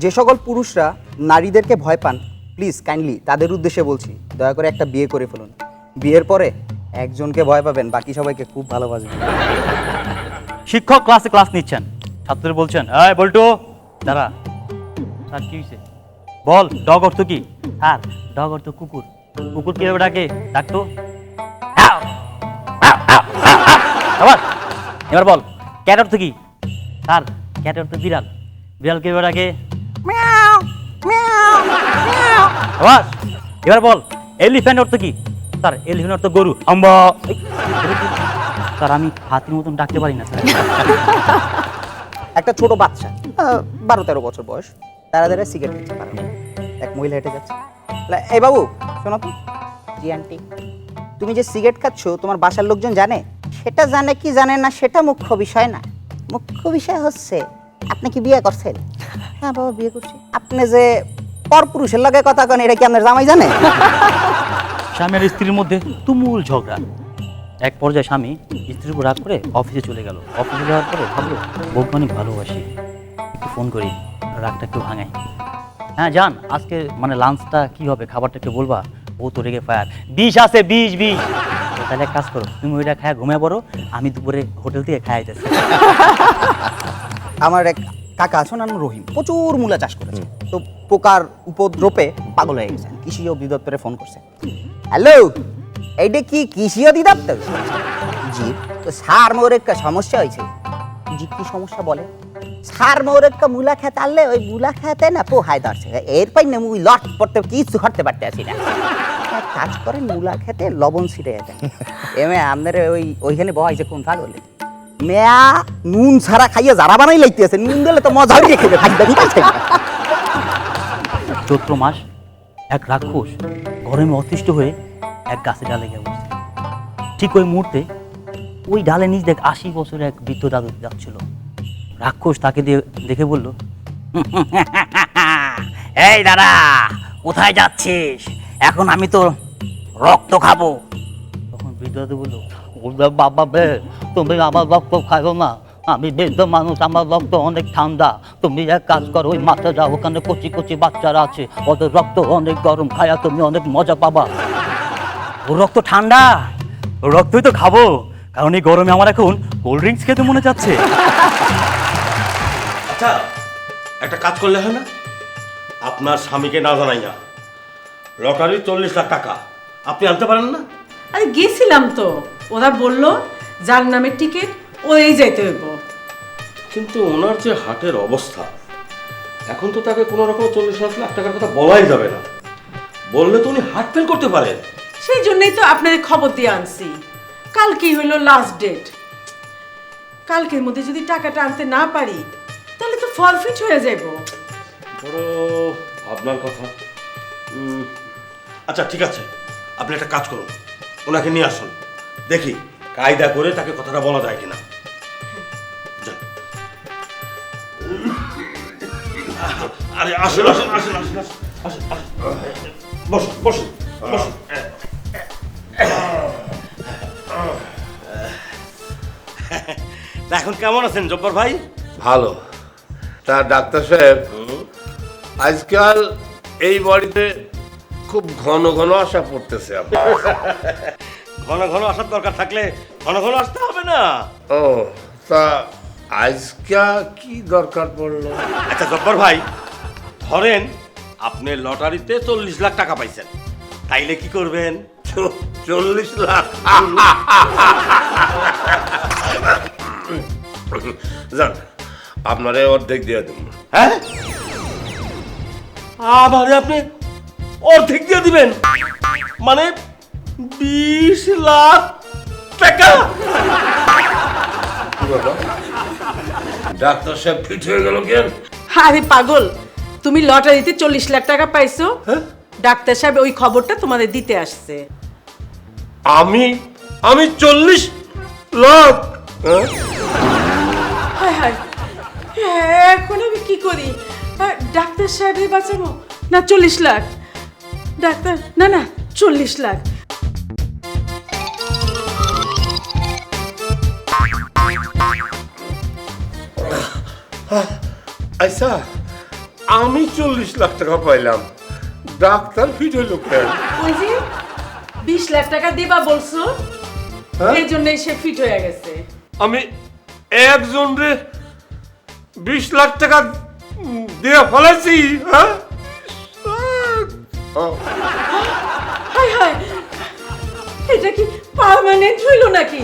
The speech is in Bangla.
যে সকল পুরুষরা নারীদেরকে ভয় পান, প্লিজ কাইন্ডলি তাদের উদ্দেশ্যে বলছি, দয়া করে একটা বিয়ে করে ফেলুন। বিয়ের পরে একজনকে ভয় পাবেন, বাকি সবাইকে খুব ভালোবাসবেন। শিক্ষক ক্লাসে ক্লাস নিচ্ছেন, ছাত্রদের বলছেন, এই বল্টু দাঁড়া। স্যার কি হয়েছে? বল, ডগ অর্থ কি? স্যার ডগ অর্থ কুকুর। কুকুর কিভাবে ডাকে? ডাকতো আবার। এবার বল, ক্যাট অর্থ কি? স্যার ক্যাট অর্থ বিড়াল। বিড়াল কিভাবে ডাকে? আবার। এবার বল, এলিফ্যান্ট অর্থ কি? স্যার এলিফ্যান্ট অর্থ গরু। আম্বা। স্যার আমি হাতির মতন ডাকতে পারি না স্যার। একটা ছোট বাচ্চা 12-13 বছর বয়স, তারা তারা সিগারেট খেতে পারে না। এক মহিলা হেঁটে যাচ্ছে, বলে, এই বাবু শোনো তো। জি আন্টি। তুমি যে সিগারেট খাচ্ছ তোমার বাসার লোকজন জানে? সেটা জানে কি জানে না সেটা মুখ্য বিষয় না, মুখ্য বিষয় হচ্ছে আপনি কি বিয়ে করছেন? হ্যাঁ বাবা বিয়ে করছি। আপনি যে পরপুরুষের লগে কথা কন, এটা কি আপনার জামাই জানে? স্বামী আর স্ত্রীর মধ্যে তুমুল ঝগড়া। এক পর্যায়ে স্বামী স্ত্রীর উপর রাগ করে অফিসে চলে গেল। অফিসে যাওয়ার পরে ভাবলো বউকে অনেক ভালোবাসি, একটু ফোন করি, রাগটা একটু ভাঙাই। হ্যাঁ জান, আজকে মানে লাঞ্চটা কি হবে, খাবারটা একটু বলবা? ও তো রেগে ফায়ার, 20 আছে 20। তাহলে এক কাজ করো, তুমি ওইটা খায় ঘুমিয়ে পড়ো, আমি দুপুরে হোটেল থেকে খাইতেছি। আমার এক কাকা আছেন, নাম রহিম, প্রচুর মূলা চাষ করেছে। তো পোকার উপদ্রবে পাগল হয়ে গেছেন, কৃষি অধিদপ্তরে ফোন করছে। হ্যালো, এইটা কি কৃষি অধিদপ্তর? জি। তো সার মোর একটা সমস্যা হয়েছে। জি কি সমস্যা বলে? সার মোর একটা মূলা খেতে আনলে ওই মূলা খেতে না পোহায় ধরছে, এরপর না মুই লট পড়তে কিছু করতে পারতে আছি না। এক কাজ করেন, মূলা খেতে লবণ ছিটে দেন। এমে আপনার ওইখানে বহাইছে কোন পাগলে? মেয়া নুন ছাড়া খাইয়ে যারা বানাই লাইতেছে, নুন দিলে তো মজা দিয়ে খেতে থাকবে, ঠিক আছে? চৈত্র মাস, এক রাক্ষস গরমে অতিষ্ঠ হয়ে এক গাছে ডালে গিয়ে বসছে। ঠিক ওই মুহূর্তে ওই ডালে নিচ দেখ 80 বছরের এক বৃদ্ধ দাদু যাচ্ছিল। রাক্ষস তাকে দেখে বলল, এই দাদা কোথায় যাচ্ছিস? এখন আমি তো রক্ত খাবো। তখন বৃদ্ধ দাদু বলল, বাবা বে, তুমি আমার রক্ত খাইও না, আমি বৃদ্ধ মানুষ, আমার রক্ত অনেক ঠান্ডা। তুমি এক কাজ করো, ওই মাঠে যাও, ওখানে কচি কচি বাচ্চারা আছে, ওদের রক্ত অনেক গরম, খায়া তুমি অনেক মজা পাবা। ওর রক্ত ঠান্ডা, ওর রক্তই তো খাবো, কারণ এই গরমে আমার এখন কোল্ড ড্রিঙ্কস খেতে মনে যাচ্ছে। আচ্ছা, একটা কাজ করলে হয় না? আপনার স্বামীকে না জানাই না, লটারি 40 লাখ টাকা আপনি আনতে পারেন না? আরে গেছিলাম তো, ওরা বললো যার নামের টিকিট ওই যাইতে হইব। কিন্তু ওনার যে হাটের অবস্থা, এখন তো তাকে কোনো রকম 40 লাখ টাকার কথা বলাই যাবে না। বললে তো উনি হার্ট ফেল করতে পারেন। সেই জন্যই তো আপনাদের খবর দিয়ে আনছি। কালকেই হইল লাস্ট ডেট। কালকের মধ্যে যদি টাকাটা আনতে না পারি তাহলে তো ফরফিট হয়ে যাইব। বড় আপনার কথা। আচ্ছা ঠিক আছে, আপনি একটা কাজ করুন, ওনাকে নিয়ে আসুন, দেখি কায়দা করে তাকে কথাটা বলা যায় কিনা। যান। আরে আসুন আসুন আসুন আসুন আসুন আসুন, বসুন বসুন বসুন। এখন কেমন আছেন জব্বর ভাই? ভালো। তা ডাক্তার সাহেব, আজকাল এই বাড়িতে খুব ঘন ঘন আসা পড়তেছে আপনার। ঘন ঘন আসার দরকার থাকলে ঘন ঘন আসতে হবে না। ও, তা আজকা কি দরকার পড়লো? আচ্ছা জব্বর ভাই, ধরেন আপনি লটারিতে 40 লাখ টাকা পাইছেন, তাইলে কি করবেন? 40 লাখ? যান, আপনারে অর্ধেক দিয়ে দেব। হ্যাঁ, আমারে আপনি অর্ধেক দিয়ে দিবেন? মানে 20 লাখ টাকা? ডাক্তার সাহেব ফিট হয়ে গেল কেন? আরে পাগল, তুমি লটারিতে 40 লাখ টাকা পাইছো, ডাক্তার সাহেব ওই খবরটা তোমাদের দিতে আসছে। আমি 40 লাখ? হায় হায়, এখন আমি কি করি? ডাক্তার সাহেবের বাঁচাবো না 40 লাখ? ডাক্তার না না 40 লাখ। আচ্ছা, আমি 40 লাখ টাকা পাইলাম, ডাক্তার ফিট হইল কেন? ওই যে 20 লাখ টাকা দিবা বলছো, হ্যাঁ? এই জন্যই সে ফিট হয়ে গেছে। আমি একজন রে 20 লাখ টাকা দিয়ে ফেলেছি, হ্যাঁ? হায় হায়, এটা কি পার্মানেন্ট হইল নাকি?